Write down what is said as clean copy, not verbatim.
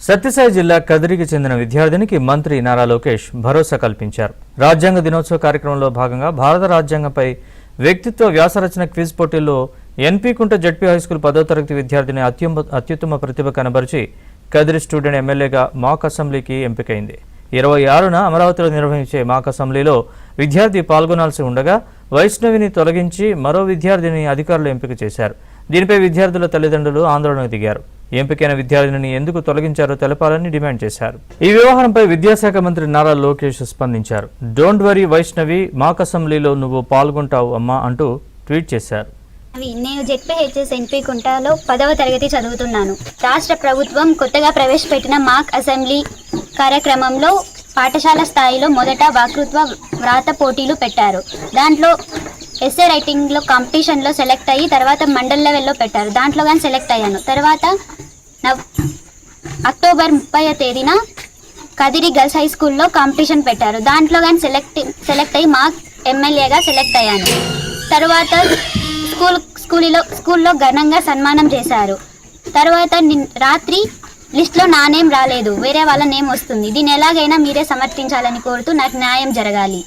సత్యసాయి జిల్లా కదిరికి చెందిన విద్యార్థినికి మంత్రి నారా లోకేష్ భరోసా కల్పించారు. రాజ్యాంగ దినోత్సవ కార్యక్రమంలో భాగంగా భారత రాజ్యాంగంపై వ్యక్తిత్వ వ్యాసరచన క్విజ్ పోటీల్లో ఎన్పీ కుంట జడ్పీ హైస్కూల్ 10వ తరగతి విద్యార్థిని అత్యుత్తమ ప్రతిభ కనబరిచి కదిరి స్టూడెంట్ ఎమ్మెల్యేగా మాక్ అసెంబ్లీకి ఎంపికైంది. 26న అమరావతిలో నిర్వహించే మాక్ అసెంబ్లీలో విద్యార్థి పాల్గొనాల్సి ఉండగా వైష్ణవిని తొలగించి మరో విద్యార్థిని అధికారులు ఎంపిక చేశారు. దీనిపై విద్యార్థుల తల్లిదండ్రులు ఆందోళనకు దిగారు. ఎంపికైన విద్యార్థిని ఎందుకు తొలగించారో తెలపాలని డిమాండ్ చేశారు. ఈ వ్యవహారంపై విద్యాశాఖ మంత్రి నారా లోకేష్ స్పందించారు. డోంట్ వరీ వైష్ణవి, మాక్ అసెంబ్లీలో నువ్వు పాల్గొంటావు అమ్మా అంటూ ట్వీట్ చేశారు. నేను జెడ్పీహెచ్ఎస్ ఎన్పీ కుంటలో 10వ తరగతి చదువుతున్నాను. రాష్ట్ర ప్రభుత్వం కొత్తగా ప్రవేశపెట్టిన మాక్ అసెంబ్లీ కార్యక్రమంలో పాఠశాల స్థాయిలో మొదట వక్తృత్వ వ్రాత పోటీలు పెట్టారు. దాంట్లో ఎస్ఏ రైటింగ్లో కాంపిటీషన్లో సెలెక్ట్ అయ్యి తర్వాత మండల్ లెవెల్లో పెట్టారు. దాంట్లో కానీ సెలెక్ట్ అయ్యాను. తర్వాత అక్టోబర్ 30వ తేదీన కదిరి గర్ల్స్ హై స్కూల్లో కాంపిటీషన్ పెట్టారు. దాంట్లో కానీ సెలెక్ట్ అయ్యి మాక్ ఎమ్మెల్యేగా సెలెక్ట్ అయ్యాను. తర్వాత స్కూల్లో ఘనంగా సన్మానం చేశారు. తర్వాత రాత్రి లిస్ట్లో నా నేమ్ రాలేదు, వేరే వాళ్ళ నేమ్ వస్తుంది. దీన్ని ఎలాగైనా మీరే సమర్థించాలని కోరుతూ నాకు న్యాయం జరగాలి.